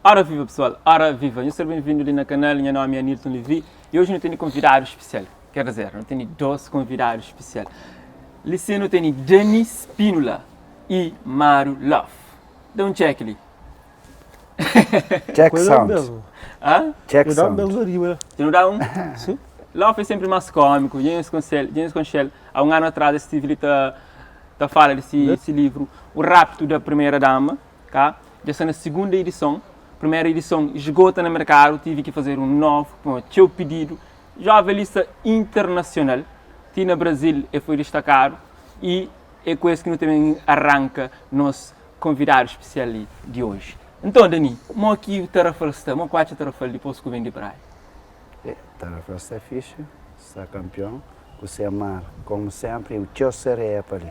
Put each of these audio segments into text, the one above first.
Ora viva pessoal, ora viva, eu sou bem-vindo ali no canal, meu nome é Nilton Levi e hoje não tenho convidado especial, quer dizer, não tenho dois convidados especiais. Liceno tenho Denis Spínola e Maru Love. Dá um check ali. Check sound. Hã? Check sound. Tu não dá um? Sim. Love é sempre mais cômico, James Conchel, há um ano atrás estive a falar desse livro, O Rapto da Primeira Dama, tá? Já está na segunda edição. Primeira edição esgota no mercado, tive que fazer um novo, com o pedido, jornalista internacional, que no Brasil e foi destacado, e é com isso que nós também arranca nosso convidado especial de hoje. Então, Dani, como aqui o Tarafal está, como quatro Tarafal depois que vem de praia? Tarafal está fixe, está campeão, você amar, como sempre, o teu sereia para ali.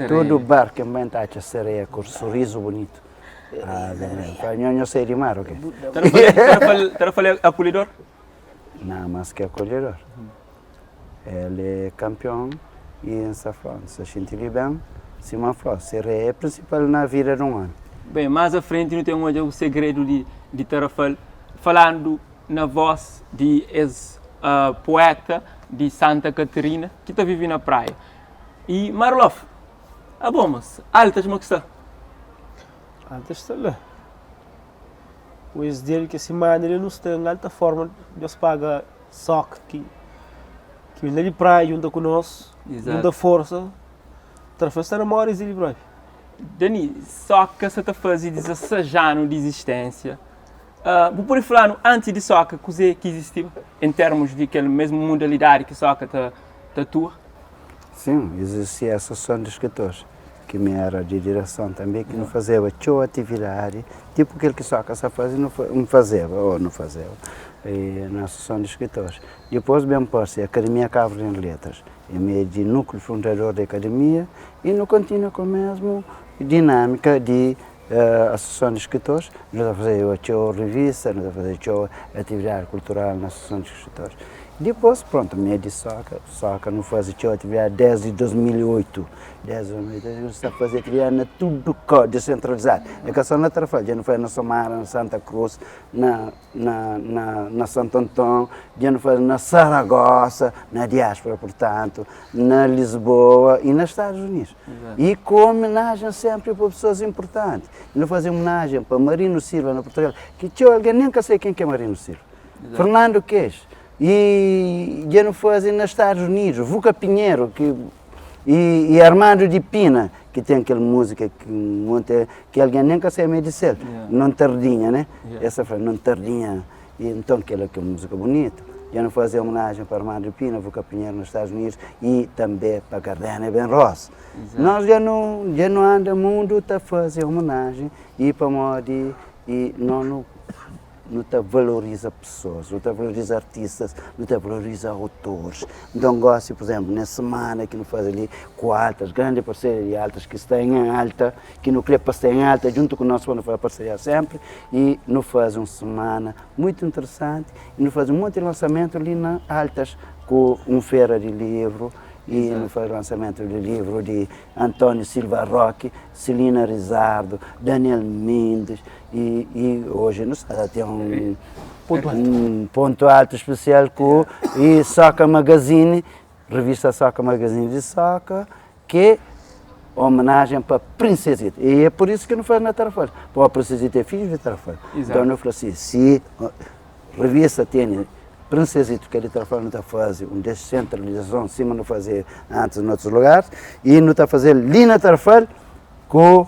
Todo bar que inventa a sereia com sorriso bonito. Não sei de mar, ok? Tarafal é acolhedor? Não, mas que acolhedor. Ele é campeão e em Safão, se a gente lhe bem, se uma flor, sereia é principal na vida de um ano. Bem, mais à frente não tem um segredo de Tarafal, falando na voz de ex-poeta de Santa Catarina, que está vivendo na praia. E Marlof, mas altas, como que está? Altas está lá. O ex-dele que se manda, ele não está em alta forma, Deus paga soca que ele é de praia junto conosco, junto força. Tarafal está na maior de praia. Dani, soca você está fazendo 16 anos de existência. Vou falar antes de soca, que existiu em termos de aquela mesma modalidade que soca atua? Sim, existia a Associação de Escritores, que me era de direção também, que não fazia a sua atividade, tipo aquele que soca se fazia, não fazia, na Associação de Escritores. Depois, bem posso, a Academia Cavro em Letras, em meio de núcleo fundador da Academia, e não continua com a mesma dinâmica de Associação de Escritores, nós vamos fazer a sua revista, nós vamos fazer a sua atividade cultural na Associação de Escritores. Depois, pronto, meio de soca não faz a sua atividade desde 2008. Desde 2008, está a fazer atividade tudo descentralizado. É que só na Tarafal, já não foi na Samara, na Santa Cruz, na Santo Antão, já não foi na Saragossa, na diáspora, portanto, na Lisboa e nos Estados Unidos. Exato. E com homenagem sempre para pessoas importantes. Não fazer homenagem para Marino Silva, na Portugal, que tinha alguém, nem que sei quem que é Marino Silva. Exato. Fernando Queijo. E já não fazem nos Estados Unidos, Vuca Pinheiro e Armando de Pina, que tem aquela música que alguém nem quer saber de ser, Não Tardinha, né? Essa foi Não Tardinha, e então aquela música bonita. Já não fazem homenagem para Armando de Pina, Vuca Pinheiro nos Estados Unidos e também para Gardenia Ben Ross. Nós já não anda mundo a fazer homenagem e para modo e não valoriza pessoas, não valoriza artistas, não valoriza autores. Então gosto, por exemplo, na semana que não faz ali com altas, grandes parcerias de altas que estão em alta, que não queria estar em alta, junto com nós quando faz parceria sempre, e nos faz uma semana muito interessante, e nos faz um monte de lançamento ali na altas, com feira de livro, e no foi o lançamento do livro de Antônio Silva Roque, Celina Rizardo, Daniel Mendes e hoje nós tem um ponto alto especial com e Soca Magazine, revista Soca Magazine de Soca, que homenagem para a Princesita. E é por isso que não faz na Tarafal. Para a Princesita é filho de Tarafal. Então eu falei assim, se a revista tem Princesito, que ele está falando, fazer uma descentralização, sim, não fazer antes em outros lugares, e não está fazendo ali na Tarafal com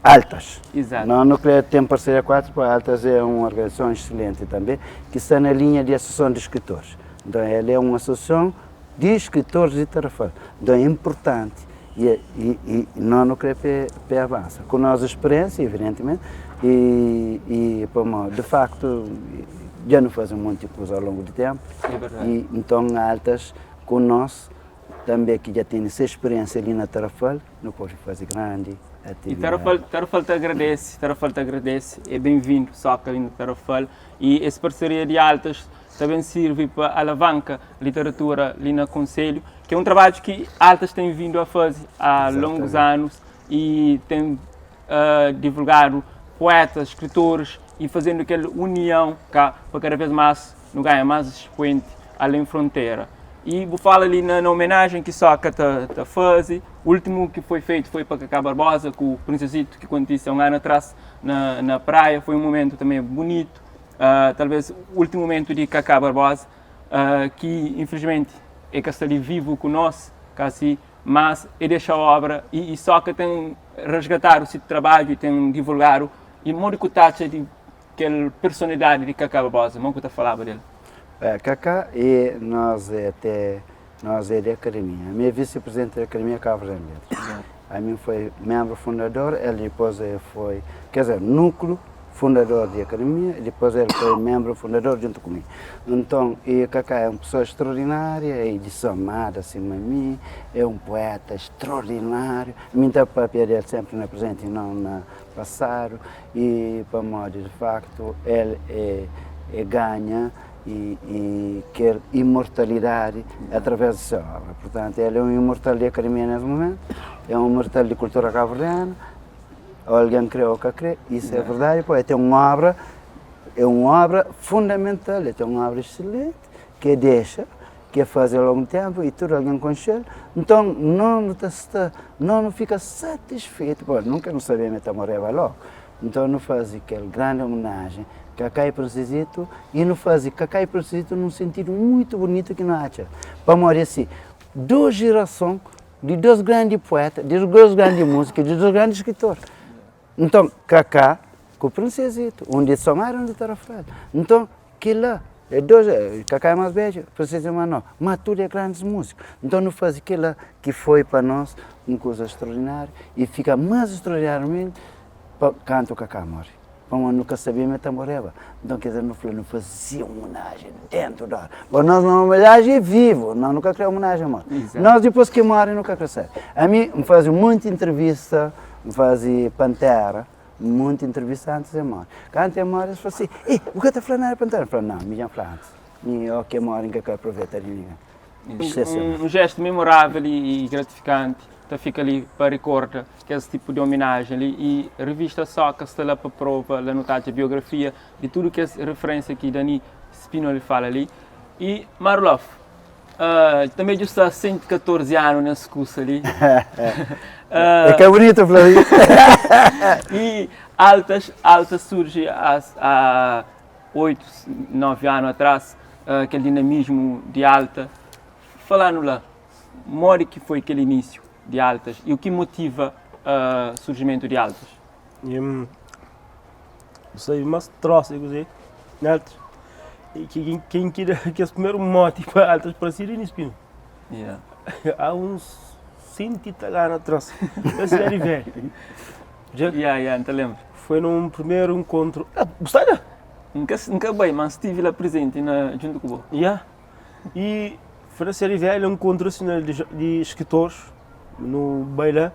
Altas. Exato. Não tem parceria com Altas, porque Altas é uma organização excelente também, que está na linha de associação de escritores. Então, ela é uma associação de escritores de Tarafal. Então, é importante. E não queremos que avança. Com a nossa experiência, evidentemente, de facto, já não faz um monte de coisa ao longo do tempo. É verdade. E então altas com nós, também que já tem essa experiência ali na Tarafal, não pode fazer grande atividade. E Tarafal te agradece, é bem-vindo, Soca, ali na Tarafal. E essa parceria de altas também serve para alavanca literatura ali no Conselho, que é um trabalho que altas têm vindo a fazer há longos anos e tem divulgado poetas, escritores e fazendo aquela união cá, para cada vez mais não ganhar mais expoente além fronteira. E vou falar ali na homenagem que Soca tá faz. O último que foi feito foi para Cacá Barbosa, com o Princesito, que quando disse há um ano atrás na praia, foi um momento também bonito. Talvez o último momento de Cacá Barbosa, que infelizmente é que está ali vivo conosco, assim, mas ele deixa a obra e Soca tem resgatar o seu trabalho e tem divulgar e muito que taxa de aquela personalidade de Cacá Barbosa, muito que falava dele. Cacá e nós é da academia. A minha vice-presidente da academia é Cabo Verde. A mim foi membro fundador, ele depois foi, quer dizer, núcleo fundador da academia, e depois ele foi membro fundador junto comigo. Então, e Cacá é uma pessoa extraordinária, é edição amada acima de mim, é um poeta extraordinário, muita papel dele sempre na presente e não na passado, e para modo de facto, ele ganha e quer imortalidade através de sua obra. Portanto, ele é um imortal da academia nesse momento, é um imortal de cultura cabo-verdiana, alguém crê ou que crê, isso é verdade, pô, é uma obra fundamental, é uma obra excelente, que deixa, que faz ao longo tempo e tudo alguém conhece. Então, não fica satisfeito, pô, nunca não sabia metamoreba logo. Então, não faz aquela grande homenagem Cacá e Princesito, e não faz Cacá e Princesito num sentido muito bonito que não acha. Para morrer assim, duas gerações de dois grandes poetas, de dois grandes músicos, de dois grandes escritores. Então, Cacá com o Princesito, onde somaram de Tarafel. Então, que lá, Cacá é mais velho, Princesito é mais novo, mas tudo é grandes músicos. Então, não faz aquilo que foi para nós uma coisa extraordinária, e fica mais extraordinariamente quando o Cacá morre. Como nunca sabia metamoreba. Então, quer dizer, não fazia homenagem dentro da hora. Bom, nós não homenagem é vivo, nós nunca queremos homenagem a morte. Nós, depois que morre, nunca crescemos. A mim, me fazem muita entrevista, me fazem Pantera, muita entrevista antes de morrer. Quando eu morro, eles falam assim, o que está falando era Pantera? Eu falo, não, me já falo antes. E o que morre, que eu aproveito de ninguém. Um gesto memorável e gratificante. Então fica ali para recordar que esse tipo de homenagem ali, e a revista Soca está lá para prova, lá notar a biografia de tudo que é referência que Dani Spinoli fala ali. E Marlof, também já está há 114 anos nesse curso ali. É que é bonito, Flávio. E Altas surge há 8, 9 anos atrás, aquele dinamismo de Alta. Falando lá, mora que foi aquele início de Altas e o que motiva o surgimento de Altas? Sei, mas troço, eu dizer, Altas. E quem queira que esse primeiro mote para Altas para ser início. Há uns 100 anos atrás, esse era velho. Não te lembro. Foi num primeiro encontro. Gostaria? Nunca bem, mas estive lá presente junto com o E foi nesse velho encontro assim, de escritores no baile,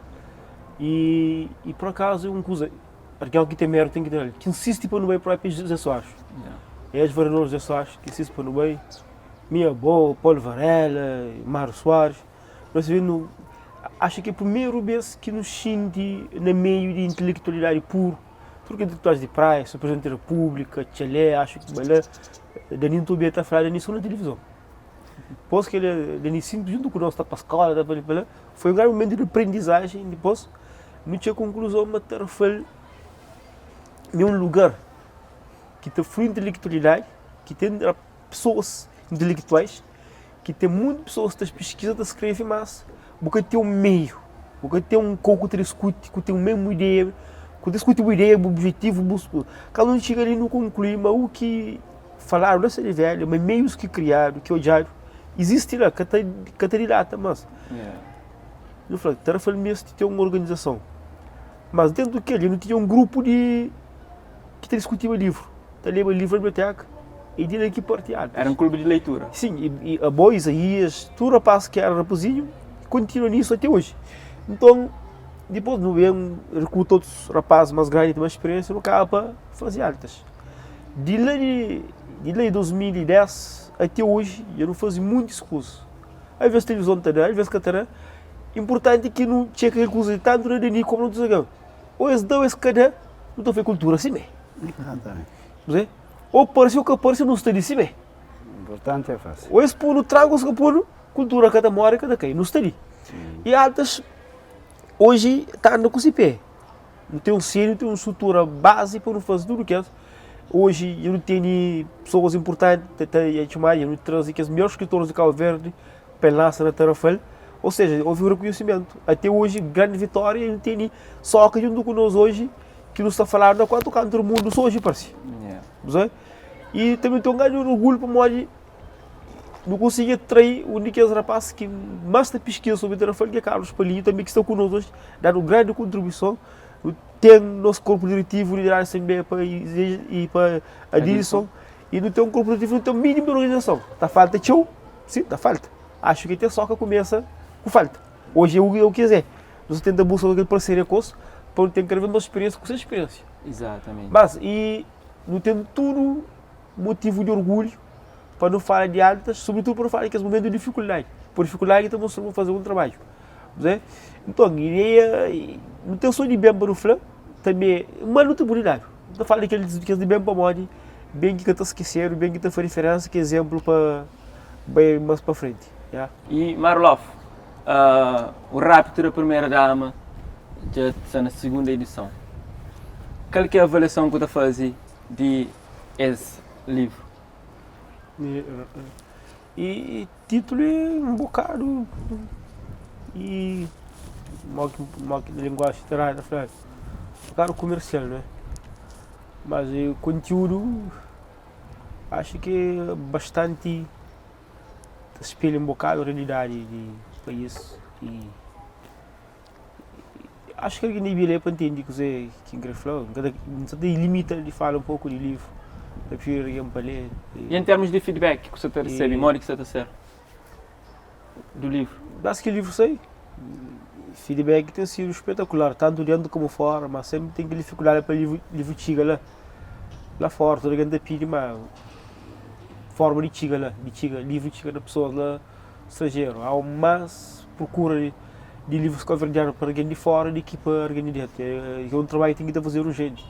e por acaso uma coisa, porque alguém tem mérito, tem que ter, que insiste para no bem para os José Soares. É os vereadores José Soares que insistem para no bem, Minha Boa, Paulo Varela, Mário Soares. Nós vemos, acho que é a primeira vez que nos sente no meio de intelectualidade puro, porque intelectuais de praia, se presidente da República, Tchelé, acho que baile, Danilo Tobia está falando nisso na televisão. Depois que ele junto com nós, está para a escola, foi um grande momento de aprendizagem. Depois, não tinha conclusão, mas foi um lugar que tem intelectualidade, que tem pessoas intelectuais, que tem muitas pessoas que pesquisam, que escrevem, mas porque tem um meio, porque tem um pouco que discute, que tem a mesma ideia, que discute uma ideia, um objetivo, cada um chega ali e não conclui, mas o que falaram, não sei de velho, mas meios que criaram, que odiaram, existe lá, Catarina, mas eu falei, era mesmo de ter uma organização, mas dentro do que ele não tinha um grupo que discutia o livro, lia o livro na biblioteca e de aqui partilhado. Era um clube de leitura. Sim, e a boa Isaías, todo rapaz que era rapazinho, continua nisso até hoje. Então, depois não vem, recuo todos os rapazes mais grandes, mais experiência, no capa fazer altas. De lá de 2010 até hoje, eu não fazia muitas coisas. Às vezes televisão está às vezes catarã. Importante é que não tinha que recusar tanto no Dani como no Desagão. Ou eles dão esse cadê, não estou a cultura assim mesmo. Exatamente. Ou parece o que parece não está de bem. O importante é fácil. Ou esse puno trago os que puno, cultura cada mora cada quem, não está ali. E altas, hoje, está andando com esse pé. Não tem um sério, tem uma estrutura base para não fazer tudo o que é. Hoje, eu não tenho pessoas importantes, eu não trouxe os melhores escritores de Cabo Verde para lançar na Tarrafel. Ou seja, houve um reconhecimento. Até hoje, grande vitória, eu não tenho só que junto com nós hoje, que nos está falando de quanto canto do mundo só hoje, parece. E também tenho um grande orgulho para nós, não consegui atrair o único rapaz que mais está pesquisa sobre o Tarrafel, que é Carlos Palinho, também que está conosco hoje, dando grande contribuição. Tem nosso corpo diretivo, liderar também para a direção, e não tem um corpo diretivo, não tem um mínimo de organização. Está falta tchau? Sim, está falta. Acho que tem só que começa com falta. Hoje é o que eu quiser. Nós tentamos buscar aquele parceiro com isso, para ter que ver uma experiência com essa experiência. Exatamente. Mas, e não tem tudo motivo de orgulho para não falar de altas, sobretudo para não falar que é um momento de dificuldade. Por dificuldade, então nós vamos fazer um trabalho. Então, não tem só de bem para o Flã, também, mas não tem bonidade. Não fala que eles de bem para o bem que está esquecendo, bem que está fazendo diferença, que exemplo para bem mais para frente. Yeah. E Marlof, o Rápido da Primeira Dama já está na segunda edição. Qual que é a avaliação que você faz de esse livro? E título é um bocado e uma linguagem literária, um bocado comercial, né? Mas o conteúdo acho que é bastante espelha um bocado a realidade do país e acho que alguém deveria para entender que você que falou, não tem limite de falar um pouco de livro, é preciso alguém para ler. E em termos de feedback que você recebe, memória que você recebe do livro? Das que o livro sei, feedback tem sido espetacular, tanto dentro como fora, mas sempre tem que dificuldade para o livro chega lá fora, toda a gente pede uma forma de chega livro chega da pessoa lá estrangeiro. Há mais procura de livros convergentes para alguém de fora do que para alguém de dentro. É um trabalho que tem que fazer urgente.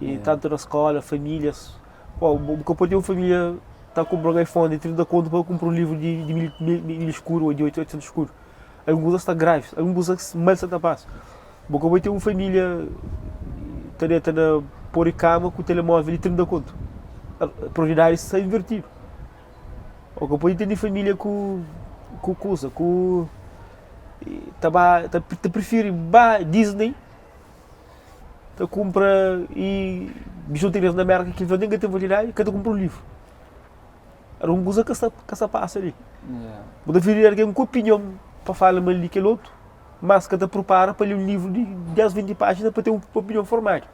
E tanto na escola, famílias. Porque pode ter uma família está comprando um iPhone de 30 conto para comprar um livro de mil escuro ou de 800 escuro. Alguns está grave, alguns mal se passa. Porque pode ter uma família está na por cama com o telemóvel de 30 conto. A prioridade está invertido. Ou que pode ter família com coisa, com prefere Disney, compra e bijuterias na América que vendem que tem validade, que compra um livro. Era uma coisa que essa passa ali. Pode vir alguém com opinião para falar mal de aquele outro, mas que te prepara para ler um livro de 10, 20 páginas para ter uma opinião formada.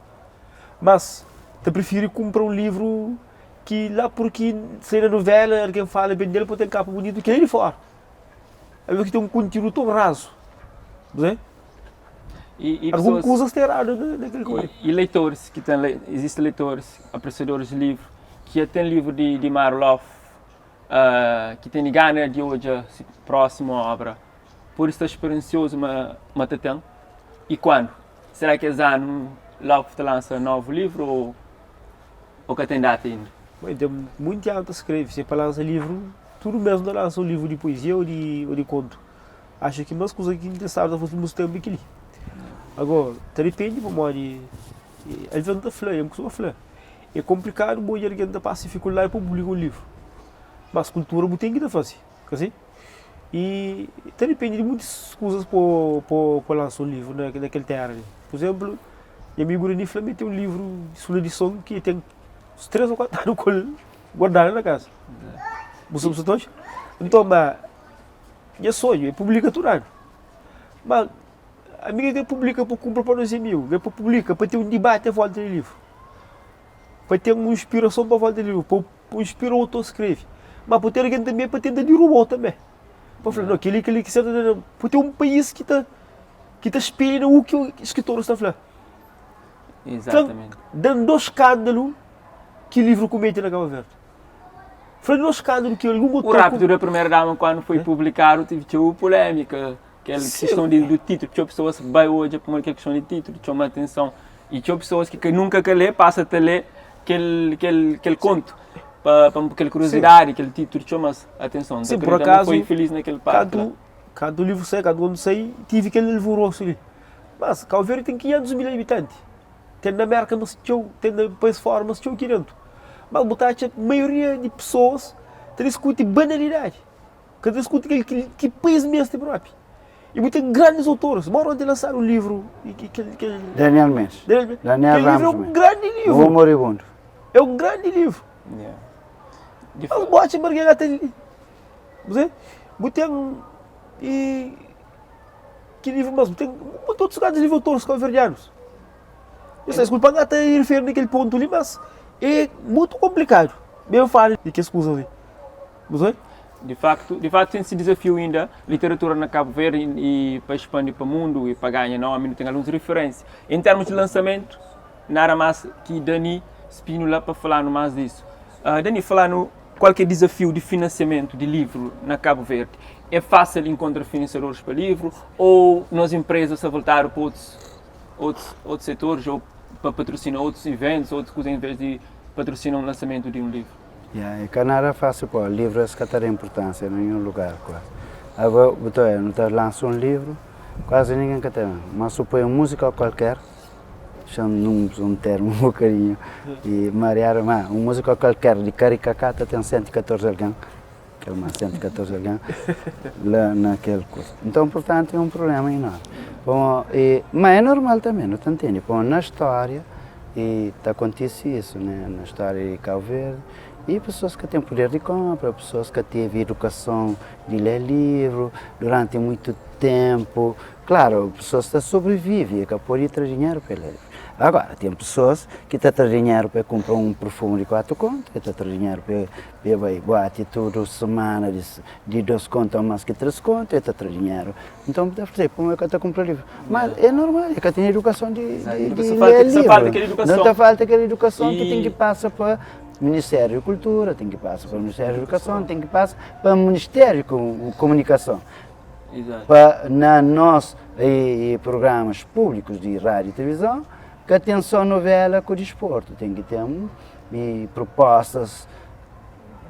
Mas te prefere comprar um livro que lá porque sai na novela, alguém fala bem dele para ter capa bonito que ele fora. É que tem um conteúdo tão raso. Algumas coisas têm errado naquele coisa. E leitores, existem leitores, apreciadores de livro, que têm livro de Marlof, que têm gana de hoje próximo à obra, por estar experiencioso, mas tem. E quando? Será que esse ano Lof lança um novo livro ou que tem data ainda? Tem muita gente que escreve, se para lançar livro, tudo mesmo lança um livro de poesia ou de conto. Acho que nós coisas que interessadas a fazer tempo aqui. Agora, depende de modo ele vem da flor, eu costumo falar. É complicado, bom, alguém da Pacífico lá e publicar um livro. Mas cultura tem que fazer, assim? E depende de muitas coisas para lançar um livro naquele terreno. Por exemplo, minha amiga Gurani me tem um livro de sua edição que tem 3 ou 4 anos guardado na casa. Você todos? Então, mas é sonho, é publica tudo ano. Mas a amiga que publica para comprar para os amigos, que publica para ter um debate à volta do livro. Para ter uma inspiração para a volta do livro, para inspirar o autor escreve. Mas para ter alguém também para tentar derrubar também. Para falar, não, aquele que para ter um país que está espelhando o que o escritor está falando. Exatamente. Dando um escândalo que o livro comete na Cabo Verde. Foi um escândalo que algum autor... O Rápido da Primeira Dama, quando foi publicado, teve polêmica. Aquela questão do título, tinha pessoas que vai hoje para uma questão de título, tinha uma atenção. E tinha pessoas que nunca quer ler, passa a ler aquele conto. Para aquela curiosidade, aquele título chama atenção. Sim, Então, por acaso, foi feliz naquele parte. Quando o livro sai, quando sai, tive aquele alvoroço ali. Mas Cabo Verde tem 500 mil habitantes. Tem na América, mas tem na país fora, mas 500. Mas botar a maioria de pessoas que discute banalidade. Que discute que país mesmo tem próprio. E muitos grandes autores. Moram de lançar um livro. Daniel Mendes. Daniel Ramos. É um grande livro. O Moribundo. É um grande livro. Yeah. Mas bote margueira até ali. Você? Tem que livro mesmo. Tem todos os livros autores cabo-verdianos. Eu sei, desculpa, até referir naquele ponto ali, mas é muito complicado. Bem falo de que escusa ali. Você? De facto tem esse desafio ainda, literatura na Cabo Verde e para expandir para o mundo e para ganhar nome, tem algumas referências. Em termos de lançamento, nada mais que Dani Spínola para falar mais disso. Dani, falando qualquer desafio de financiamento de livro na Cabo Verde, é fácil encontrar financiadores para livro ou nas empresas a voltar para outros setores ou para patrocinar outros eventos, outras coisas em vez de patrocinar um lançamento de um livro? É que não era fácil, pô. Livros que têm importância em nenhum lugar, quase. Agora, não lança um livro, quase ninguém quer ter. Mas supõe uma música qualquer, chamamos um termo um bocadinho, e marear, uma música qualquer de Caricacata tem 114 alguém, que é uma 114 alguém, lá naquele curso. Então, portanto, é um problema enorme. Bom, mas é normal também, não te entende? Bom, na história, e acontece isso, né? Na história de Cabo Verde, e pessoas que têm poder de compra, pessoas que teve educação de ler livro durante muito tempo. Claro, pessoas que sobrevivem, que podem ter dinheiro para ler. Agora, tem pessoas que têm dinheiro para comprar um perfume de 4 contos, que têm dinheiro para boate toda semana de 2 contos ou mais que 3 contos, que têm dinheiro. Então, deve dizer, como é que está comprando livro? Mas é normal, é que tem educação de ler livro. Não está falta aquela educação que tem que passar para Ministério da Cultura, tem que passar para o Ministério da Educação, tem que passar para o Ministério de Comunicação. Exato. Para nos programas públicos de rádio e televisão, que tem só novela com o desporto, tem que ter propostas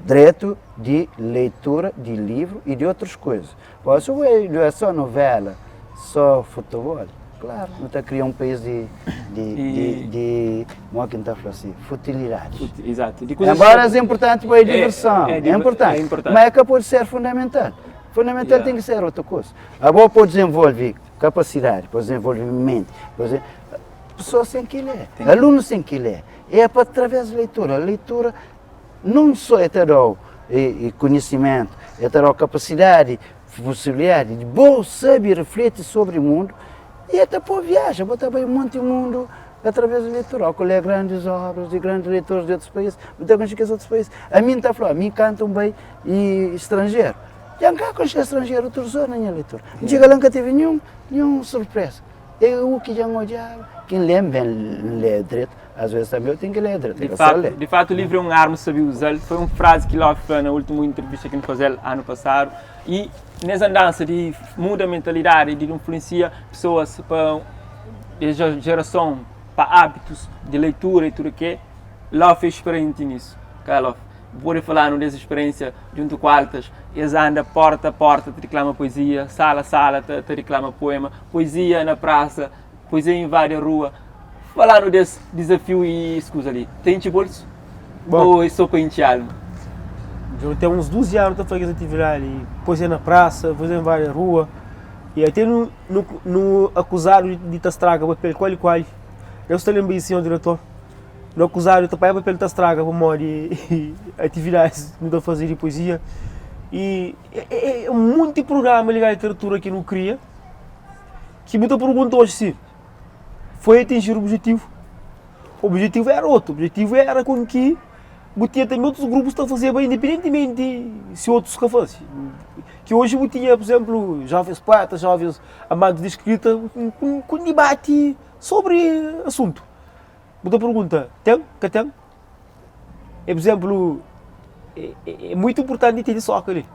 direto de leitura de livro e de outras coisas. Se é só novela, só futebol, claro, não está criando um país como que está falando assim, futilidade. Exato. Embora é importante para a diversão, é importante, mas é que pode ser fundamental. Fundamental tem que ser outra coisa. Agora pode desenvolver capacidade, pode desenvolver mente, pessoas têm que ler, alunos têm que ler. É através da leitura. A leitura não só é ter conhecimento, é ter capacidade, possibilidade de bom saber refletir sobre o mundo e até por viagem, botar bem um monte de mundo através da leitura. Ao ler grandes obras de grandes leitores de outros países, botar conhecer outros países. A mim está falando, a mim cantam bem e estrangeiro. Já não conhecer estrangeiro, outros zonas na minha leitura. Não chega lá, nunca teve nenhuma surpresa. Eu que já odiava. Quem lê bem lê direito, às vezes também eu tenho que ler direito. De fato, o livro é uma arma, sabia usar. Foi uma frase que Love falou na última entrevista que nos fez ano passado. E nessa andança de muda a mentalidade, de influenciar pessoas para a geração, para hábitos de leitura e tudo o que, Love é experiente nisso. Love, pode falar dessa experiência junto com altas, eles andam porta a porta, te reclama poesia, sala a sala, te reclama poema, poesia na praça, poesia em várias ruas. Falaram desse desafio e escusa ali. Tem de bolso? Ou é só para encher? Eu tenho uns 12 anos para fazer essa atividade. Poesia na praça, poesia em várias ruas. E até no acusado de estraga papel qual. Eu estou lembrando assim, o diretor. No acusado de papel estraga para morrer atividades que não fazer de poesia. E é muito programa ligado à literatura que não cria. Que muita pergunta hoje se foi atingir o objetivo. O objetivo era outro. O objetivo era com que tinha também outros grupos que estão a fazer bem, independentemente de se outros que fazem. Que hoje tinha, por exemplo, jovens poetas, jovens amantes de escrita, com debate sobre assunto. Muita pergunta, tem? Que tem? Por exemplo, é muito importante ter só ali.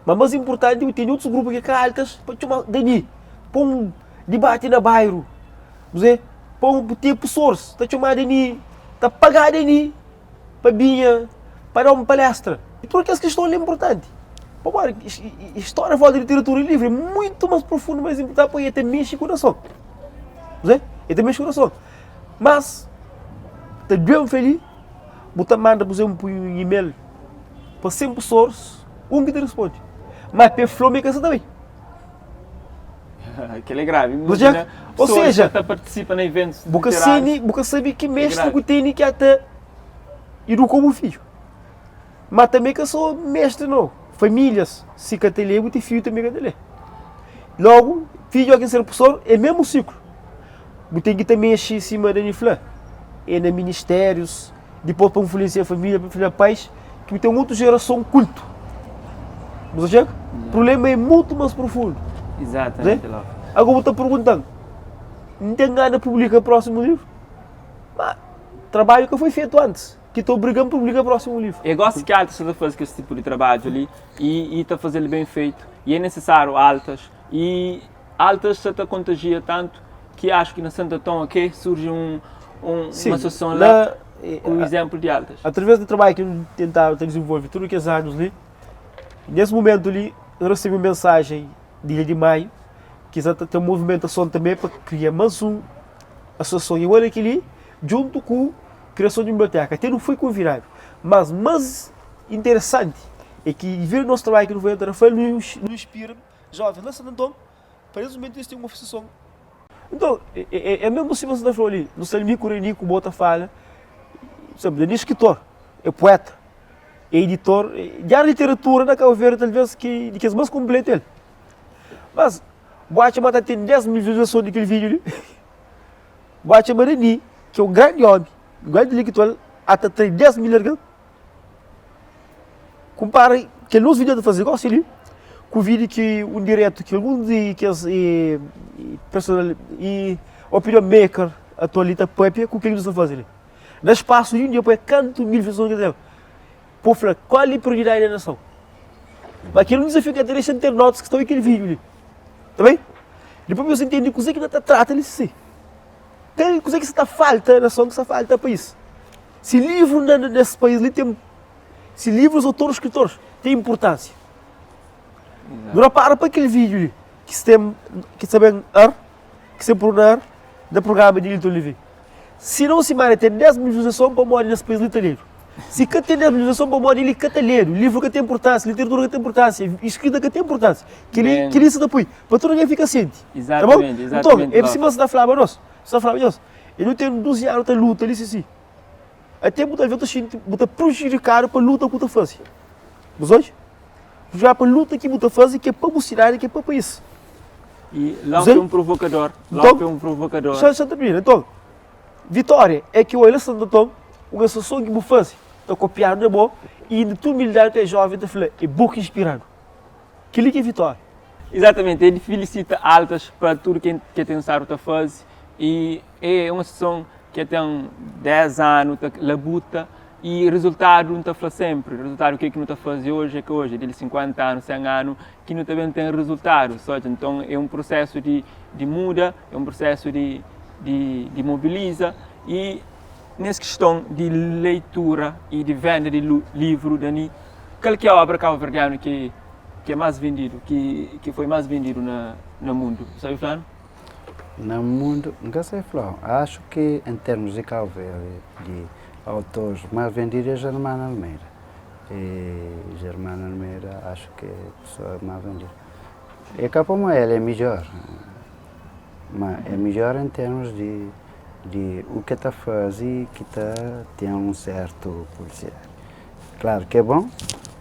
Mas mais importante é ter outros grupos que altas para chamar Dani, para um debate na bairro. Você para ter pessoas, está chamado ali, está pagado ali, para vir, para dar uma palestra. E por que essa questão é importante? Para história fora da literatura livre é muito mais profunda, mais importante, para até mexe com o coração. Até mexe com o coração. Mas, está bem feliz, você manda, por exemplo, um e-mail para 100 pessoas, um que te responde. Mas para flome que também. Aquilo é grave. Ou seja, que participa em eventos você sabe que mestre que tem que até ir como filho. Mas também que sou mestre não. Famílias, se que te lê, te filho também que te lê. Logo, filho que ser professor é mesmo ciclo. Você tem que também mexer em cima da infla. É nos ministérios, depois para influenciar a família, para influenciar pais, que tem outra geração culto. Você chega? O problema é muito mais profundo. Exatamente. Agora eu estou perguntando, não tem nada publicar o próximo livro? Mas, trabalho que foi feito antes, que estou brigando para publicar o próximo livro. Eu gosto que Altas está a fazer esse tipo de trabalho ali e está a fazer ele bem feito. E é necessário Altas. E Altas está a contagiar tanto que acho que na Santa Tom aqui surge uma associação lá com o exemplo de Altas. Através do trabalho que eu tentava desenvolver todos aqueles anos ali, nesse momento ali, eu recebi uma mensagem de maio, que tem uma movimentação também para criar mais uma associação. E olha aqui, junto com a criação de biblioteca. Até não foi convidado. Mas mais interessante é que ver o nosso trabalho que não foi entrar, nos inspira jovens lá em Santo Antônio, para esse momento eles têm uma associação. Então, é mesmo assim você falou ali, no Salmi Cureni, como o Bota fala, sabe, ele é escritor, é poeta, é editor, já a literatura da Cabo Verde talvez que é mais completo ele. Mas, Boate Mata tem 10 mil visualizações daquele vídeo ali. Boate Marani, que é um grande homem, um grande intelectual, até tem 10 mil ali. Compara que nos vídeos de fazer igual ali, com o vídeo que um direto, que alguns de personal e opinion maker atualita Pepe, com o que eles estão fazendo. No espaço de um dia, quanto mil visualizações. Por falar, qual é a prioridade da nação? Mas aquele desafio que é interessante ter notas que estão naquele vídeo ali. Tá bem? Depois você entende o que você trata ele assim. Tem o que você está falta, na nação que está falta para isso. Se livro nesse país ali tem. Se livros, autores, escritores têm importância. Não para aquele vídeo ali, que sabem que se pronar do programa de Lito Livre. Se não se mara tem 10 mil visualizações para morar nesse país literario. Se que tem 10 mil visualizações para morar ele cata ler, livro que tem importância, literatura que tem importância, escrita que tem importância, que ele se apoia, para todo ninguém fica ciente. Exatamente, tá bom? Então, é preciso você falar nós, você fala nós. Eu não tenho 12 anos de luta ali, sim. Até muitas vezes eu prejudicado para a luta que eu faço. Mas hoje, já para a luta que eu faço, que é para a cidade, que é para o país. E Lopes é um provocador. Lopes é um provocador. Só termina. Então, vitória é que o eleição do Tom, uma associação que eu faço, estou copiando, é bom, e de tua humildade é jovem, é boca inspirado. Que liga é vitória. Exatamente, ele felicita Altas para tudo que tem a fazer. E é uma associação que tem 10 anos, labuta, e o resultado não está sempre. O resultado que não está fazendo hoje é que hoje, de 50 anos, 100 anos, que não também tem resultado. Então é um processo de muda, é um processo de mobiliza. E nessa questão de leitura e de venda de livro, Dani, qual que é a obra cabo-verdiana que é mais vendido, que foi mais vendido no mundo? Sabe falando? No mundo, nunca sei falar. Acho que em termos de Cabo Verde, de autores mais vendidos é Germano Almeida. E Germano Almeida acho que é a pessoa mais vendida. E Capão ele é melhor. Mas é melhor em termos de o que está a fazer, que tem um certo publicidade. Claro que é bom,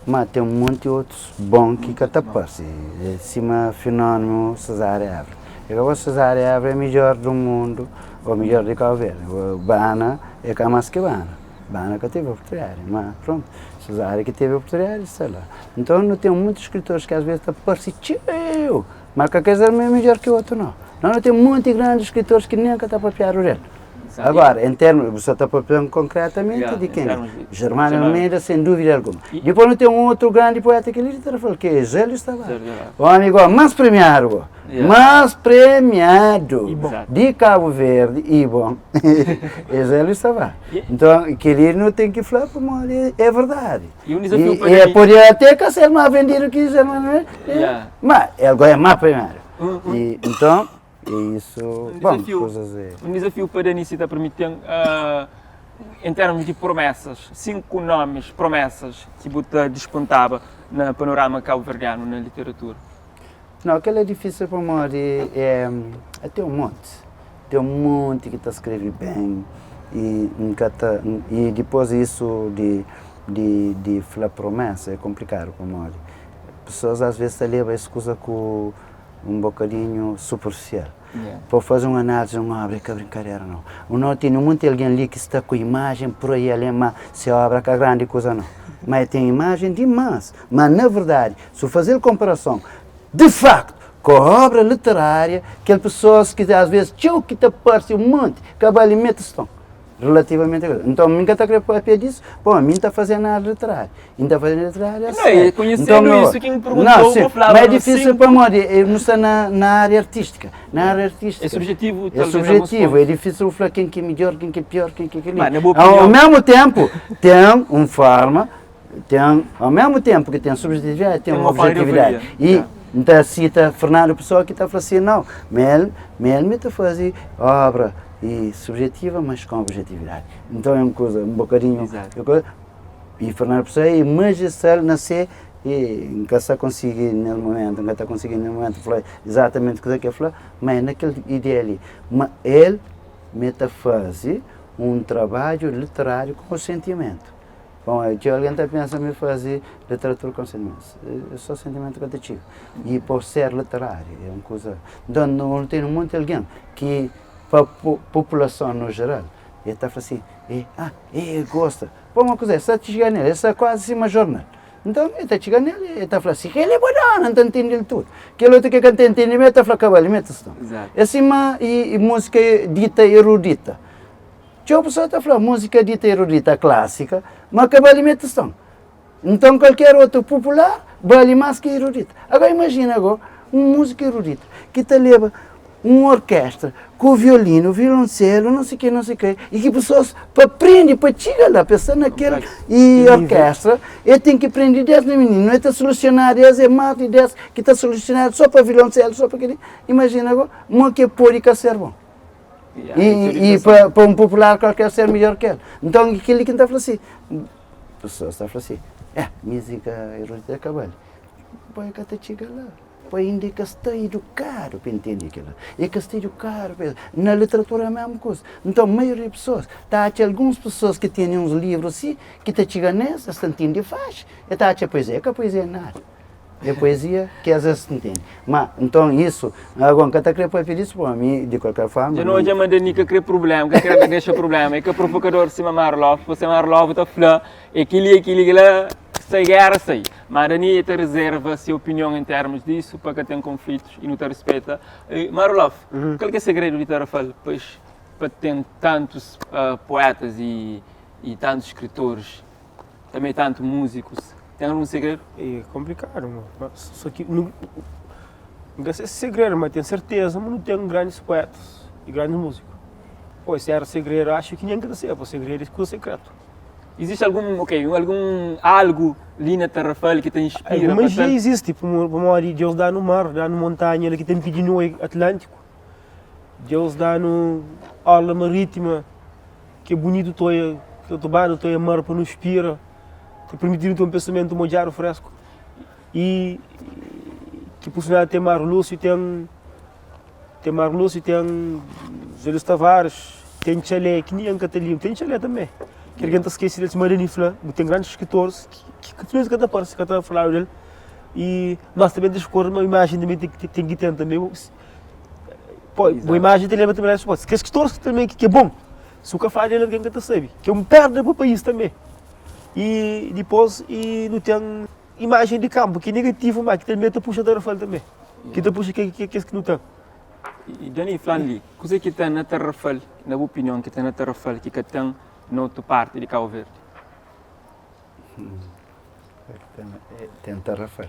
mas tem um monte de outros bons que está a passar. É cima fenômeno Cesário Évora. O Cesário Évora é o melhor do mundo, ou melhor de Cabo Verde. O Bana é que mais que Bana. Bana que teve a oportunidade, mas pronto, Cesário que teve a oportunidade, sei lá. Então não tem muitos escritores que às vezes estão parecidos, mas que quer dizer melhor que o outro não. Não tem muitos grandes escritores que nem estão para piar o resto. Exato. Agora, em termos, você está falando concretamente Yeah, de em quem? termos de- Germano Germano. Almeida, sem dúvida alguma. E- Depois não tem um outro grande poeta que ele falou, que é Zélio Tavares. Zélio Tavares. O amigo mais premiado, Yeah. mais premiado Exato. de Cabo Verde e bom, é Zélio Tavares. Yeah. Então, que ele não tem que falar para mal, é verdade. E um desafio para E ele- podia até que ser mais vendido que Germano Almeida, Yeah. mas ele é mais premiado. Uhum. E, então, isso, bom, desafio. coisas é... Um desafio para a Anícia permitir, em termos de promessas, 5 nomes, promessas que você despontava no panorama cabo-verdiano na literatura. Não, aquele é difícil para nós, tem um monte. Tem um monte que está escrevendo bem e depois isso de falar promessa é complicado para nós. Pessoas às vezes levam a escusa com um bocadinho superficial. Yeah. Para fazer uma análise, não abre que brincadeira não. Não tem muito alguém ali que está com imagem por aí ali, mas se obra que grande coisa não. Mas tem imagem demais. Mas na verdade, se fazer comparação, de facto, com a obra literária, que as pessoas que às vezes tchau que te parece um monte, que alimenta estão. Relativamente a isso. Então, mim que está querendo papel disso, bom, a mim está fazendo nada literária. Ainda fazendo literária Não, e conhecendo isso, quem me perguntou, não, sim, eu falava, mas é não, difícil sim. para nós, eu não estou na área artística. Na área artística. É subjetivo, É talvez, subjetivo, alguns é difícil falar quem que é melhor, quem que é pior, quem que é aquele. Mas, na boa Ao opinião- mesmo tempo, tem uma forma, ao mesmo tempo que tem subjetividade, tem Tem uma uma forma de objetividade. avalia. E Yeah. então cita Fernando Pessoa que está falando assim, não, Mel me está fazendo obra e subjetiva, mas com objetividade. Então é uma coisa, um bocadinho... Exato. E Fernando Pessoa é magistral nascer e nunca está conseguindo no momento, falar exatamente o que é falar, mas naquela ideia ali. Mas ele me está fazendo um trabalho literário com sentimento. Bom, que alguém está pensando em fazer literatura com sentimento. É só sentimento que eu tive. E por ser literário, é uma coisa... Então, não tem muito alguém que, para a população no geral, ele está falando assim, ele gosta. Pô, uma coisa, essa chega nele, essa é quase uma jornal. Então, ele está chegando nele, ele está falando assim, ele é bom, não está entendendo tudo. Aquele outro que está entendendo, está falando cabalimento. Exato. Assim, e música dita erudita. Tinha pessoa está falando música dita erudita clássica, mas que vale alimentação. Então qualquer outro popular vale mais que erudita. Agora imagina agora uma música erudita que te leva uma orquestra com violino, violoncelo, não sei o que, e que pessoas para aprender, para chegar lá, pensar naquela e orquestra, ele tem que aprender 10 meninos, não é para solucionar 10, é mais de 10 que está solucionado só para violoncelo, só para aquele. Imagina agora, uma que pode ser bom. Yeah. E para um popular qualquer ser melhor que ele. Então aquele que está falando assim, pessoas estão falando assim, música erudita cabal. Põe que até chega lá. Põe ainda que está educado para entender aquilo. E que está educado na literatura é a mesma coisa. Então a maioria das pessoas, há algumas pessoas que têm uns livros assim, que te chegam nessa, se entende faz. E está a poesia, que a poesia é nada. É poesia que às vezes se entende. Mas, então isso, agora que está querendo para isso, para mim, de qualquer forma... Já não é uma danica que cria problema, que cria deixa problema, é que o provocador se chama Marlov, você Marlov está falando, é aquele que sai guerra, sai. Mas a Dani te reserva a sua opinião em termos disso, para que tenha conflitos e não te respeita. Marlov, qual é o segredo de Tarafal, pois, para ter tantos poetas e tantos escritores, também tantos músicos? Tem algum segredo? É complicado, mano. Só que não sei se é segredo, mas tenho certeza, mas não tenho grandes poetas e grandes músicos. Pois se era segredo, acho que nem que ser, o segredo é coisa secreto. Existe algum algo ali na Tarrafal que te inspira? Mas já existe, tipo, Deus dá no mar, dá na montanha, ele que tem pedido no Atlântico. Deus dá no aula marítima, que é bonito, que o tobado, a mar para não inspira. Te permitindo ter um pensamento molhado fresco. E que possibilidade tem Mar Lúcio, tem Zélio Tavares, tem Chalé, que nem Catalinho, tem Chalé também. Que alguém está esquecendo desse Maranifla, tem grandes escritores que não cada parte que está falando dele. E nós também descobrimos uma imagem também tem que ter também. Uma imagem tem leva também resposta. Que escritores também que é bom. Se o que fala dele alguém que está sabe, que é um perda para o país também. E depois não tem imagem de campo, que é negativo, mas que também te puxa da Rafael também. Que te puxa que não tem. E Dani, falando ali, coisa que está na Terrafal, na minha opinião, que está na Terrafal, que tem na outra parte de Cabo Verde? Tem Tarrafal.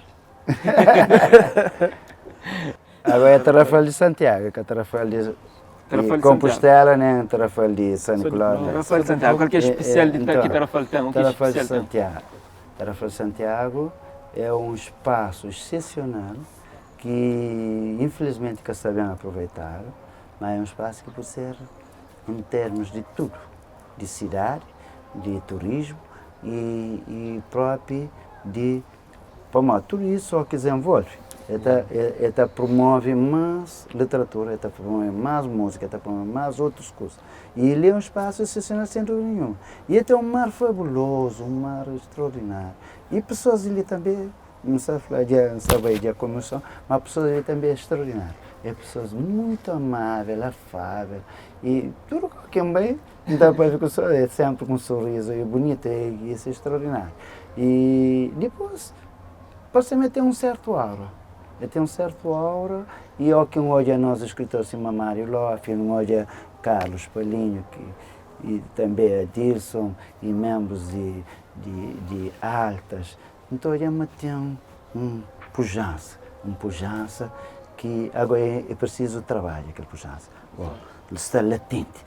Agora é Tarrafal de Santiago, que é Tarrafal de Compostela, nem Tarrafal de São Nicolau. Tarrafal de Santiago, qual que é especial de que Tarrafal tem? O que é Tarrafal de especial tem? Santiago. Tarrafal de Santiago é um espaço excepcional que infelizmente que sabemos aproveitar, mas é um espaço que pode ser em termos de tudo, de cidade, de turismo e próprio de tudo isso só que desenvolve. Ele promove mais literatura, ele promove mais música, ele promove mais outras coisas. E ele é um espaço excepcional sem dúvida nenhuma. E ele tem um mar fabuloso, um mar extraordinário. E pessoas ali também, não sei a comissão, mas pessoas ali também extraordinárias. É pessoas muito amáveis, afáveis. E tudo que é bem, então é sempre com um sorriso, é bonito, e isso é extraordinário. E depois, você tem um certo aura. Ele tem um certo aura, e eu que olha nós escritores como Mário Loff, olha Carlos Palinho, e também Dilson, e membros de altas. Então ele tem pujança que agora é preciso trabalho, aquele pujança. Ele está latente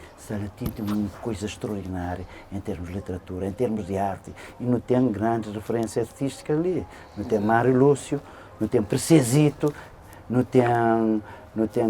é uma coisa extraordinária em termos de literatura, em termos de arte, e não tem grandes referências artísticas ali. Não tem Mário Lúcio, não tem Precesito, não tem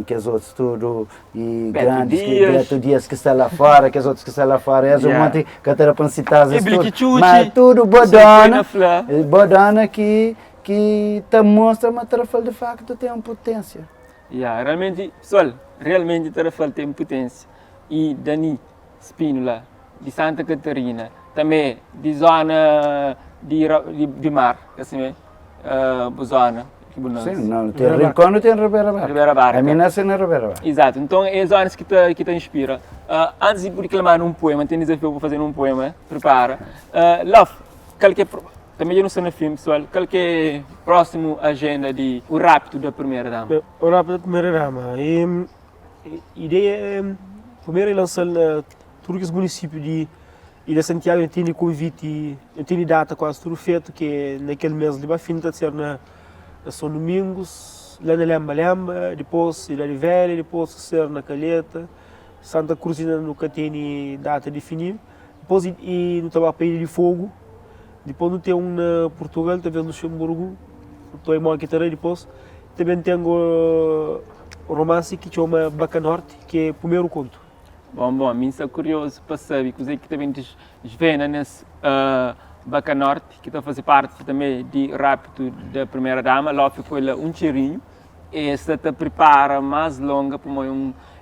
que os outros tudo, e Beto grandes, Dias. Beto Dias que está lá fora, que os outros que estão lá fora, é um monte que era para citar Bliquichuchi. mas tudo Bodona que te mostra uma Tarrafal de facto tem uma potência. Realmente, pessoal, realmente Tarrafal tem potência. E Dani Spínola, de Santa Catarina, também de zona de mar, assim, zona. Sim, não tem Rincón, não tem Ribeira Barca. A minha nasce na Ribeira Barca. Exato, então é zonas que te inspira. Antes de declamar um poema, tem desafio para fazer um poema, prepara. Love, também eu não sei no filme, pessoal, qual que é a próxima agenda de O Rapto da Primeira Dama? O Rapto da Primeira Dama. A ideia é, primeiro, é lançar todos os municípios de Ilha Santiago, eu tenho convite, eu tenho data quase tudo feito, que é naquele mês de Bafim, está a ser na São Domingos, lá na Lamba, depois Ilha de Velha, depois ser na Calheta, Santa Cruz ainda nunca tem data definida, depois e no trabalho para Ilha de Fogo, depois não tem um na Portugal, também no Luxemburgo, estou em Moaquitara, depois também tenho o romance que chama Bacanorte, que é o primeiro conto. Bom, a mim estou curioso para saber que também vê nesse Bacanorte, que está a fazer parte também de Rapto da Primeira Dama, lá ficou um cheirinho, e esta te prepara mais longa, para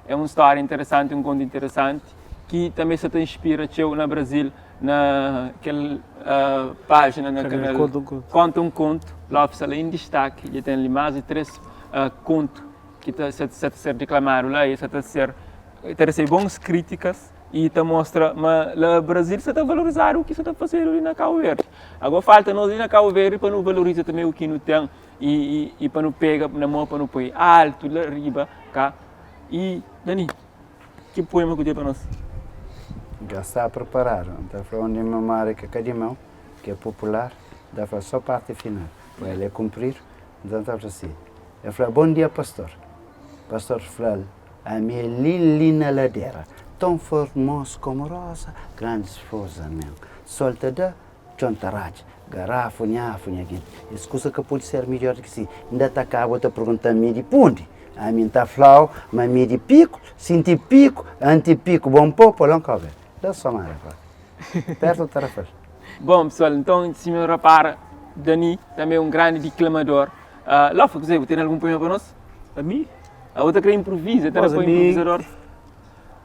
é uma história interessante, um conto interessante, que também se te inspira no Brasil, naquela página, naquela Conta um Conto, lá fica em destaque, e tem ali mais de 3 contos que está a ser declamado lá, e está a ser boas críticas, e te mostra, mas no Brasil você está a valorizar o que você está fazendo ali na Cabo Verde. Agora falta nós ali na Cabo Verde para não valorizar também o que não tem e para não pegar na mão, para não pôr alto, lá riba, cá. E, Dani, que poema que tem para nós? Já está preparado. Está falando de uma marca Cadimão, que é popular, dá para só a parte final. Para ele cumprir, então está assim. Ele fala, bom dia, pastor. Pastor fala, a minha lilina ladeira, tão formosa como rosa, grande esforço meu. Solta da chontarate, garrafa, nhafo, nhafo. Escusa que pode ser melhor que se. Ainda está cá, vou te perguntar a mim de punde. A mim está flau, mas a mim de pico, sinti pico, anti-pico, bom popo, não cabe. Dá só mais, perto do Tarrafal. Bom, pessoal, então, se me repara, Dani também é um grande declamador. Lofa, você tem algum poema para nós? A mim? A outra que improvisa, tem algum improvisador?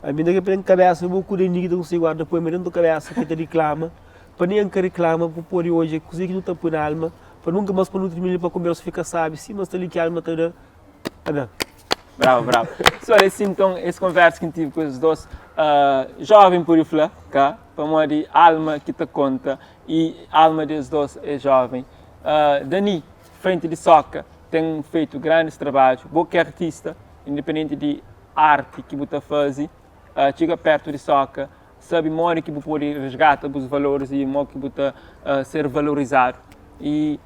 A mim daqui para cabeça, eu vou cuidar de não sei guarda, depois me dentro da cabeça, que te reclama, para nem que reclama, para pôr hoje, coisa que não está por alma, para nunca mais para não terminar para comer, se fica sabe, sim, mas está ali que a alma está da. Bravo. Pessoal, assim, então, essa conversa que tive com os dois, jovem por falar, cá, para uma de alma que te conta, e alma dos dois é jovem. Dani, frente de soca, tem feito grandes trabalhos, boa artista, independente de arte que você faz, chega perto de soca, sabe modo que você pode resgatar os valores e modo que você ser valorizado. E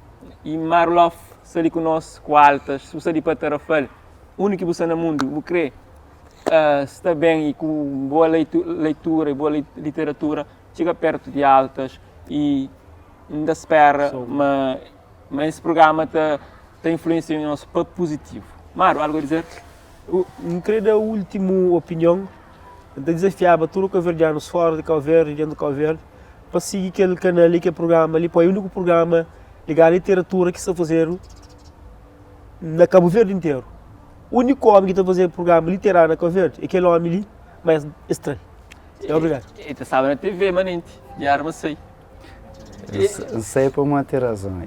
Marlof, se ele conosco altas, se você para ter a fel, único que você no mundo, você crê, está bem e com boa leitura e boa literatura, chega perto de altas e ainda espera, mas esse programa tem influência em nós para positivo. Mário, algo a dizer? Não creio da última opinião, de desafiar tudo que verdianos fora de Cabo Verde, dentro de Cabo Verde, para seguir aquele canal ali, aquele programa ali, para o único programa ligar a literatura que está fazendo na Cabo Verde inteiro. O único homem que está fazendo programa literário na Cabo Verde é aquele homem ali, mas estranho. É obrigado. E tu sabe na TV, manente, de arma sei. Sei por uma razão.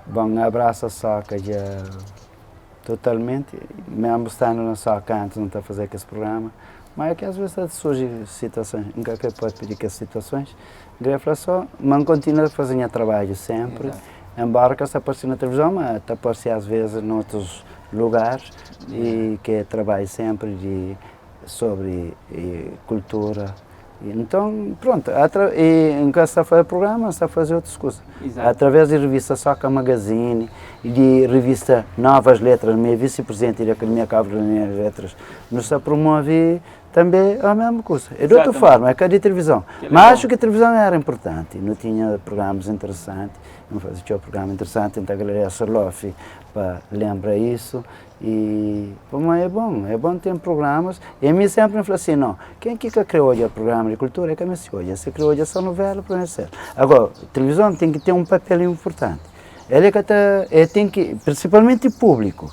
Bom, abraço a soca já totalmente, mesmo estando na soca antes não está a fazer esse programa, mas é que às vezes surgem situações, nunca que pode pedir que as situações, greve só, mas continua a fazer trabalho sempre, embora que está aparecendo na televisão, mas está aparecendo às vezes em outros lugares e que trabalho sempre sobre cultura. Então, pronto, enquanto está a fazer programa, está a fazer outras coisas. Exato. Através de revista Soca Magazine e de revista Novas Letras, minha vice-presidente da Academia Cabo Verde de Letras, nos promove também a mesma coisa. É de outra forma, é que a de televisão. Mas acho que a televisão era importante, não tinha programas interessantes, não fazia um programa interessante, então a Galeria Sarlofi para lembrar isso. E mas é bom ter programas. E a mim sempre me falou assim, não, quem que criou hoje o programa de cultura é que me se hoje, se criou hoje essa novela para conhecer. Agora, a televisão tem que ter um papel importante. Ela tem que, principalmente público,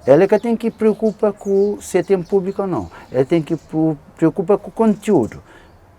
ela que tem que preocupar com se tem público ou não. Ela tem que preocupar com o conteúdo.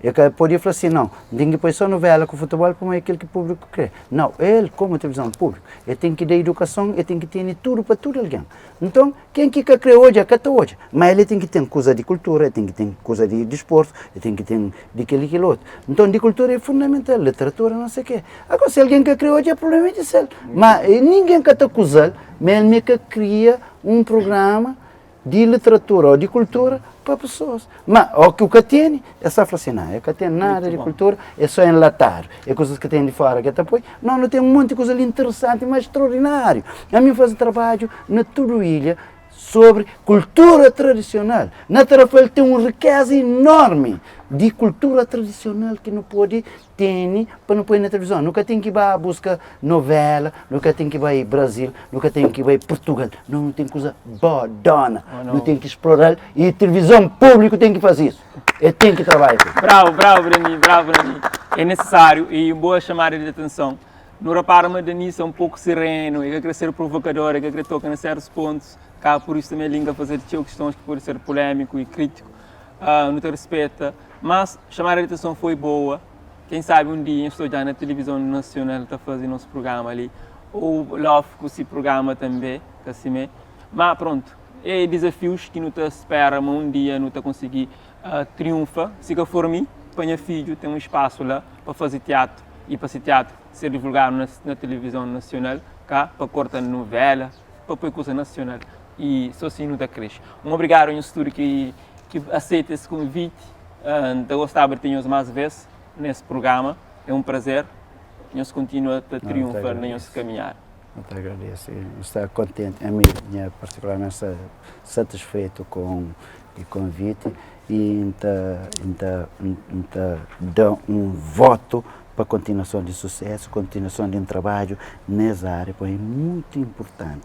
É que podia falar assim, não, tem que pôr só novela com futebol como é aquilo que o público quer. Não, ele, como televisão pública, ele tem que dar educação, ele tem que ter tudo para todo alguém. Então, quem que criou hoje, acata hoje. Mas ele tem que ter coisa de cultura, ele tem que ter coisa de desporto, ele tem que ter de aquilo outro. Então, de cultura é fundamental, literatura, não sei o quê. Agora, se alguém que criou hoje, é problema de ser. Mas ninguém que está acusando, mas ele que cria um programa de literatura ou de cultura para pessoas. Mas o que tem é só falar assim, não, é que tem nada de cultura, é só enlatar. É coisas que tem de fora que apoio. Não tem um monte de coisa ali interessante, mas extraordinário. A mim faz trabalho na Turuília sobre cultura tradicional. Na Tarrafal tem uma riqueza enorme de cultura tradicional que não pode ter para não pôr na televisão. Nunca tem que ir a buscar novela, nunca tem que ir ao Brasil, nunca tem que ir a Portugal. Não tem coisa boa, dona. Não tem que explorar. E a televisão pública tem que fazer isso. E tem que trabalhar. Bravo, Breni. É necessário e boa chamada de atenção. No reparma de Denise é um pouco sereno, é querer ser provocador, é querer tocar em certos pontos. Cá, por isso também a língua fazer questões que podem ser polémico e crítico. Não te respeita. Mas chamar a atenção foi boa. Quem sabe um dia estou já na televisão nacional está fazendo nosso programa ali. Ou logo com esse programa também, assim. Mas pronto, é desafios que não te espera, mas um dia não te conseguir triunfa. Se for mim, põe filho, tem um espaço lá para fazer teatro e para esse teatro ser divulgado na televisão nacional, cá, para cortar novela, para pôr coisa nacional. E só assim não te cresce. Obrigado ao estúdio que aceita esse convite. Eu gostava de ter mais vezes nesse programa. É um prazer. Nós continuamos a triunfar no nosso caminhar. Eu te agradeço. Estou contente. A mim, particularmente, satisfeito com o convite e dá um voto para a continuação de sucesso, continuação de um trabalho nessa área, porque é muito importante.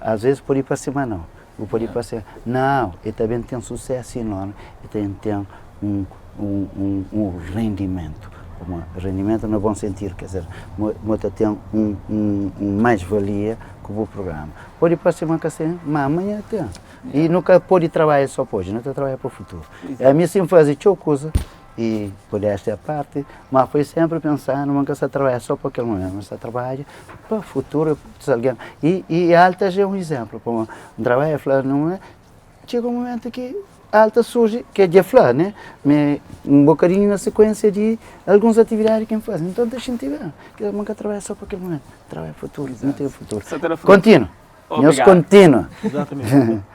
Às vezes, por ir para cima, não. Por ir para cima, não. Ele também tem um sucesso enorme, ele também tem um rendimento. Rendimento no bom sentido, quer dizer, tem mais-valia que o programa. Pode ir para cima, mas amanhã tem. E nunca pode trabalhar só para hoje, não trabalha para o futuro. A minha sempre fazia coisa e por esta parte, mas foi sempre pensar, não que você trabalha só para aquele momento, mas você trabalha para o futuro de alguém. E a Alta é um exemplo, como trabalha não é? Chega um momento que a Alta surge, que é de flor, né? Um bocadinho na sequência de algumas atividades que fazem. Então deixa eu ver, que nunca trabalha só para aquele momento, trabalha para o futuro, não tem o futuro. Contínuo. Obrigado. Contínuo. Exatamente.